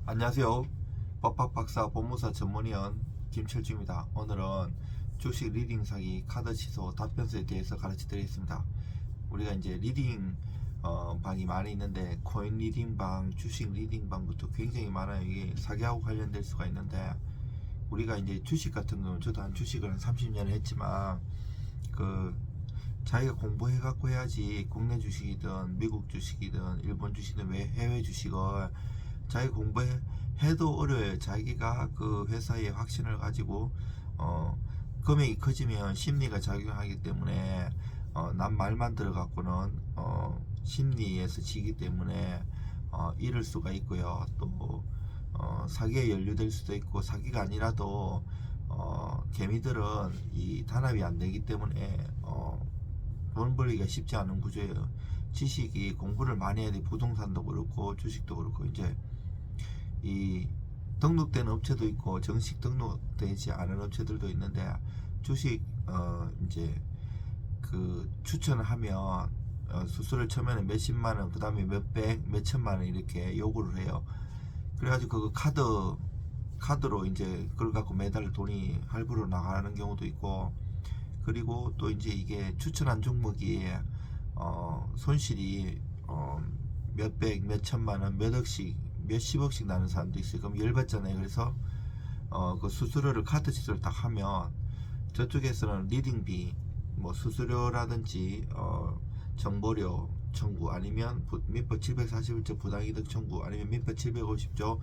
안녕하세요. 법학박사 법무사 전문위원 김철주입니다. 오늘은 주식 리딩 사기 카드 취소 답변서에 대해서 가르쳐 드리겠습니다. 우리가 이제 리딩 방이 많이 있는데 코인 리딩 방, 주식 리딩 방부터 굉장히 많아요. 이게 사기하고 관련될 수가 있는데 우리가 이제 주식 같은 경우는 저도 한 주식을 한 30년 했지만 그 자기가 공부해 갖고 해야지. 국내 주식이든 미국 주식이든 일본 주식이든 해외 주식을 자기 공부해도 어려워요. 자기가 그 회사의 확신을 가지고 금액이 커지면 심리가 작용하기 때문에 남 말만 들어갖고는 심리에서 지기 때문에 잃을 수가 있고요. 또 사기에 연루될 수도 있고, 사기가 아니라도 개미들은 이 단합이 안 되기 때문에 돈 벌기가 쉽지 않은 구조예요. 지식이 공부를 많이 해야 돼. 부동산도 그렇고 주식도 그렇고. 이제 이 등록된 업체도 있고 정식 등록되지 않은 업체들도 있는데, 주식 이제 그 추천을 하면 수수료를 처음에는 몇십만원, 그 다음에 몇백, 몇천만원 이렇게 요구를 해요. 그래가지고 그 카드로 이제 그걸 갖고 매달 돈이 할부로 나가는 경우도 있고, 그리고 또 이제 이게 추천한 종목이 손실이 몇백, 몇천만원, 몇억씩, 몇십억씩 나는 사람도 있어요. 그럼 열받잖아요. 그래서 그 수수료를, 카드 취소를 딱 하면 저쪽에서는 리딩비, 뭐 수수료라든지 정보료 청구, 아니면 민법 741조 부당이득 청구, 아니면 민법 750조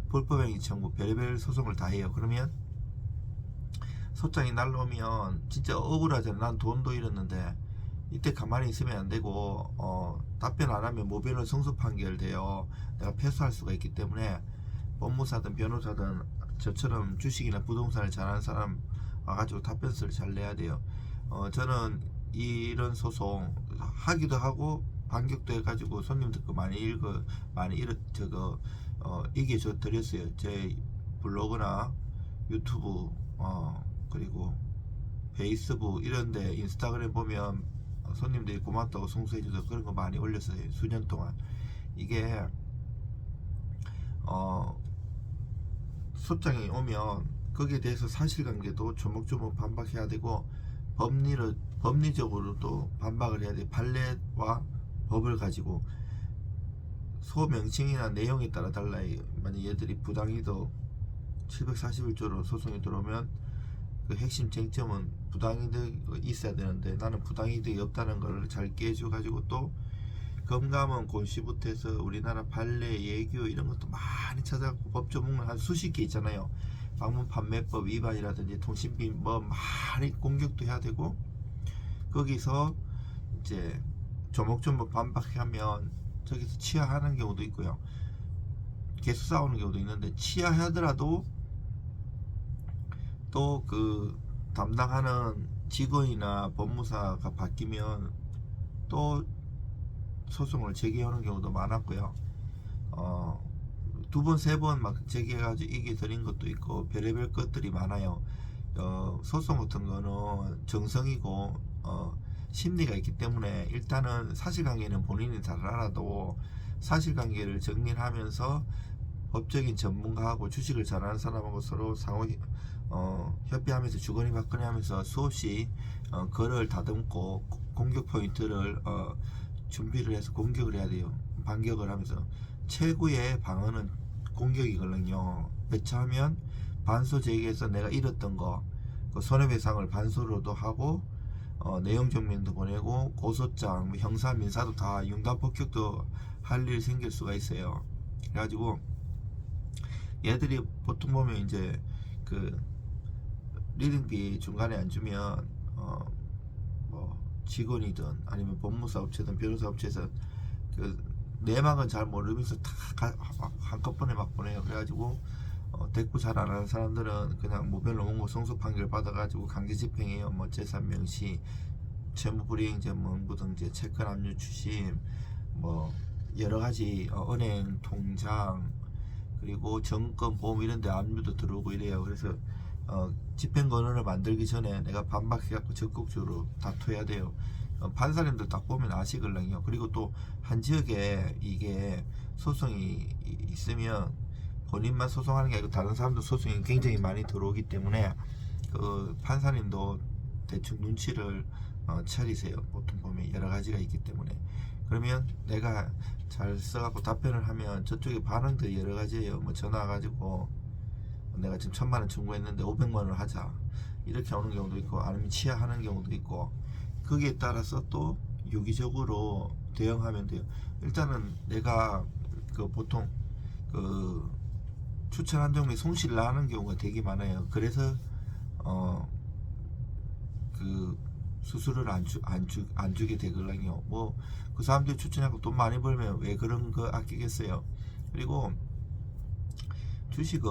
불법행위 청구, 별의별 소송을 다 해요. 그러면 소장이 날라오면 진짜 억울하잖아. 난 돈도 잃었는데. 이때 가만히 있으면 안 되고 답변 안 하면 모변을 승소 판결돼요. 내가 패소할 수가 있기 때문에 법무사든 변호사든 저처럼 주식이나 부동산을 잘하는 사람 와가지고 답변서를 잘 내야 돼요. 저는 이런 소송 하기도 하고 반격도 해가지고 손님들 거 많이 이겨줘 드렸어요. 제 블로그나 유튜브 그리고 페이스북 이런데, 인스타그램 보면 손님들이 고맙다고 송수해줘서 그런 거 많이 올렸어요. 수년 동안. 이게 소장이 오면 거기에 대해서 사실관계도 조목조목 반박해야 되고, 법리적으로도 반박을 해야 돼. 판례와 법을 가지고 소명칭이나 내용에 따라 달라요. 만약 얘들이 부당이득 741조로 소송이 들어오면 그 핵심 쟁점은 부당이득이 있어야 되는데, 나는 부당이득이 없다는 걸 잘 깨줘 가지고, 또 검감원 고시부터 해서 우리나라 판례, 예규 이런 것도 많이 찾아갖고 법조문을 한 수십 개 있잖아요. 방문 판매법 위반이라든지 통신비 뭐 많이 공격도 해야 되고, 거기서 이제 조목조목 반박하면 저기서 치하하는 경우도 있고요. 계속 싸우는 경우도 있는데, 치하하더라도 또 그 담당하는 직원이나 법무사가 바뀌면 또 소송을 제기하는 경우도 많았고요. 두 번, 세 번 막 제기해가지고 이게 드린 것도 있고 별의별 것들이 많아요. 소송 같은 거는 정성이고 심리가 있기 때문에, 일단은 사실관계는 본인이 잘 알아도 사실관계를 정리하면서 법적인 전문가하고 주식을 잘하는 사람하고 서로 상호 협의하면서 주거니 받거니 하면서 수없이 글을 다듬고 공격 포인트를 준비를 해서 공격을 해야 돼요. 반격을 하면서. 최고의 방어는 공격이거든요. 배차하면 반소 제기해서 내가 잃었던 거, 그 손해배상을 반소로도 하고 내용 증명도 보내고 고소장, 뭐 형사 민사도 다 융단 폭격도 할 일 생길 수가 있어요. 그래가지고 얘들이 보통 보면 이제 그 리딩비 중간에 안 주면 뭐 직원이든 아니면 법무사 업체든 변호사 업체에서 그 내막은 잘 모르면서 다 한꺼번에 막 보내요. 그래가지고 대꾸 잘 안 하는 사람들은 그냥 모변 원고 승소 판결 받아가지고 강제 집행해요. 뭐 재산 명시, 채무불이행자 명부등재, 채권 압류 추심, 뭐 여러가지 은행 통장, 그리고 정권 보험 이런데 압류도 들어오고 이래요. 그래서 집행권을 만들기 전에 내가 반박해갖고 적극적으로 다투어야 돼요. 판사님들 딱 보면 아시걸랑요. 그리고 또 한 지역에 이게 소송이 있으면 본인만 소송하는 게 아니고 다른 사람도 소송이 굉장히 많이 들어오기 때문에 그 판사님도 대충 눈치를 차리세요. 보통 보면 여러 가지가 있기 때문에. 그러면 내가 잘 써갖고 답변을 하면 저쪽에 반응도 여러 가지예요. 뭐 전화 와가지고 내가 지금 1,000만 원 청구했는데 500만 원을 하자 이렇게 오는 경우도 있고, 아니면 취하하는 경우도 있고, 거기에 따라서 또 유기적으로 대응하면 돼요. 일단은 내가 그 보통 그 추천 한 종목에 손실을 나는 경우가 되게 많아요. 그래서 그 수수료를 안 주게 되거든요. 뭐 그 사람들이 추천하고 돈 많이 벌면 왜 그런 거 아끼겠어요. 그리고 주식은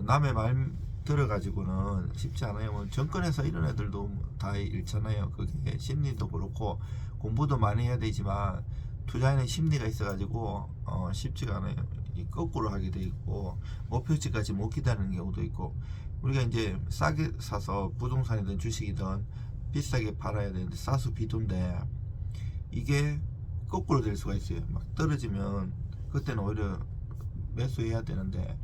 남의 말 들어가지고는 쉽지 않아요. 뭐 정권에서 이런 애들도 다 잃잖아요. 그게 심리도 그렇고 공부도 많이 해야 되지만 투자에는 심리가 있어가지고 쉽지가 않아요. 거꾸로 하게 돼 있고 목표치까지 못 기다리는 경우도 있고, 우리가 이제 싸게 사서 부동산이든 주식이든 비싸게 팔아야 되는데 싸수 비도인데 이게 거꾸로 될 수가 있어요. 막 떨어지면 그때는 오히려 매수해야 되는데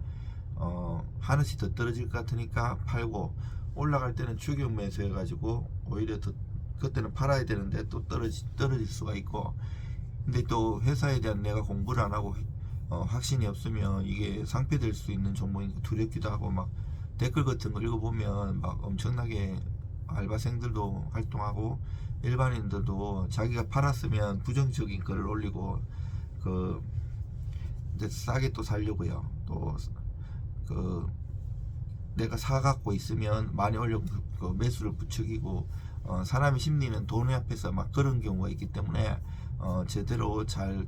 하나씩 더 떨어질 것 같으니까 팔고, 올라갈 때는 추격 매수해 가지고 오히려 더 그때는 팔아야 되는데 또 떨어질 수가 있고. 근데 또 회사에 대한 내가 공부를 안 하고 확신이 없으면 이게 상폐될 수 있는 종목이니까 두렵기도 하고, 막 댓글 같은 거 읽어보면 막 엄청나게 알바생들도 활동하고 일반인들도 자기가 팔았으면 부정적인 글을 올리고 그 이제 싸게 또 살려고요. 또 그 내가 사갖고 있으면 많이 올려 그 매수를 부추기고, 사람의 심리는 돈의 앞에서 막 그런 경우가 있기 때문에 제대로 잘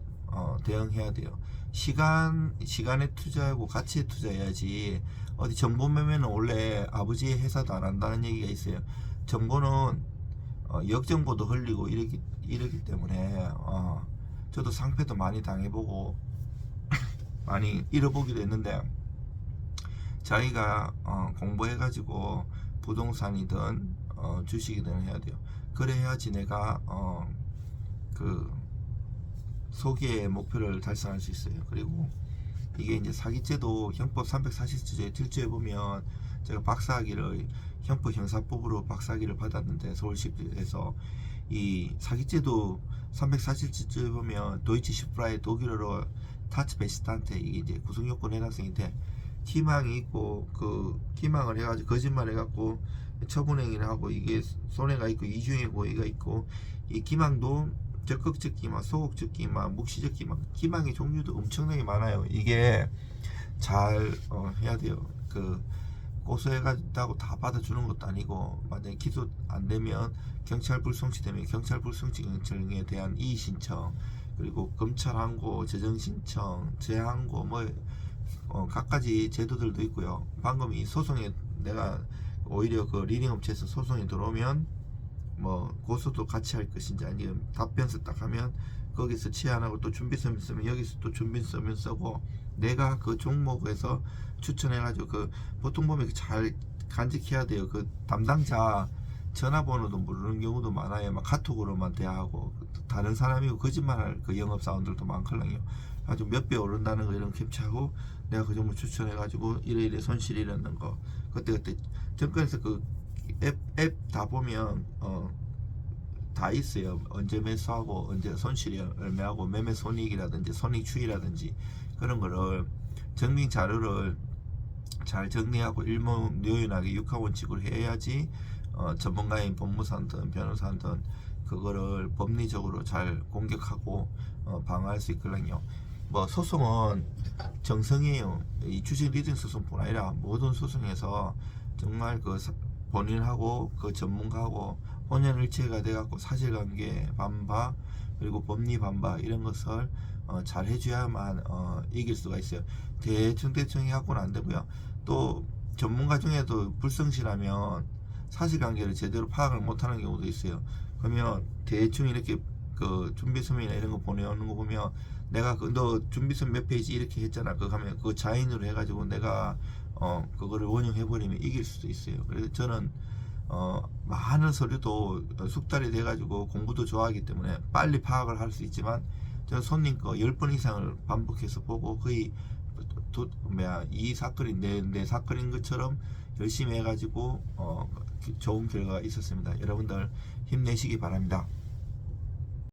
대응해야 돼요. 시간에 투자하고 가치에 투자해야지. 어디 정보 매매는 원래 아버지의 회사도 안 한다는 얘기가 있어요. 정보는 역정보도 흘리고 이러기 때문에 저도 상패도 많이 당해보고 많이 잃어보기도 했는데, 자기가 공부해가지고 부동산이든 주식이든 해야 돼요. 그래야지 내가 그 소기의 목표를 달성할 수 있어요. 그리고 이게 이제 사기죄도 형법 340조에 1조에 보면, 제가 박사학위를 형법 형사법으로 박사학위를 받았는데 서울시에서 이 사기죄도 340조에 보면 도이치 슈프라의 독일어로 타츠 베스탄테, 이게 이제 구성요건 해당성인데 기망이 있고 그 기망을 해가지고 거짓말 해갖고 처분행위를 하고 이게 손해가 있고 이중의 고의가 있고, 이 기망도 적극적 기망, 소극적 기망, 묵시적 기망, 기망의 종류도 엄청나게 많아요. 이게 잘 해야 돼요. 그 고소해가지고 다 받아주는 것도 아니고, 만약에 기소 안 되면 경찰 불송치 되면 경찰 불송치 결정에 대한 이의 신청, 그리고 검찰 항고, 재정 신청, 재항고, 뭐 각가지 제도들도 있고요. 방금 이 소송에 내가 오히려 그 리딩 업체에서 소송이 들어오면 뭐 고소도 같이 할 것인지, 아니면 답변서 딱 하면 거기서 치안하고 또 준비서면 쓰면 여기서 또 준비서면 쓰고, 내가 그 종목에서 추천해가지고 그 보통 보면 잘 간직해야 돼요. 그 담당자 전화번호도 모르는 경우도 많아요. 막 카톡으로만 대화하고 다른 사람이고 거짓말할 그 영업사원들도 많거든요. 아주 몇 배 오른다는 거 이런 캡처하고 내가 그 종목 추천해가지고 이래 손실이 일어난 거 그때 정권에서 그 앱 다 보면 다 있어요. 언제 매수하고 언제 손실이 얼마하고 매매 손익이라든지 손익 추이라든지 그런 거를 증빙 자료를 잘 정리하고 일목요연하게 육하원칙으로 해야지 전문가인 법무사든 변호사든 그거를 법리적으로 잘 공격하고 방어할 수 있거든요. 뭐 소송은 정성이에요. 이 주식 리딩 소송뿐 아니라 모든 소송에서 정말 그 본인하고 그 전문가하고 혼연일체가 돼갖고 사실관계 반바 그리고 법리 반바 이런 것을 잘 해줘야만 이길 수가 있어요. 대충 해갖고는 안 되고요. 또 전문가 중에도 불성실하면 사실관계를 제대로 파악을 못하는 경우도 있어요. 그러면 대충 이렇게 그 준비서면이나 이런 거 보내오는 거 보면 내가 너 준비서면 몇 페이지 이렇게 했잖아. 그거 하면 그거 자인으로 해가지고 내가 그거를 원용해버리면 이길 수도 있어요. 그래서 저는 많은 서류도 숙달이 돼가지고 공부도 좋아하기 때문에 빨리 파악을 할 수 있지만, 저는 손님 거 10번 이상을 반복해서 보고 거의 이 사건이 내 사건인 것처럼 열심히 해가지고 좋은 결과가 있었습니다. 여러분들 힘내시기 바랍니다.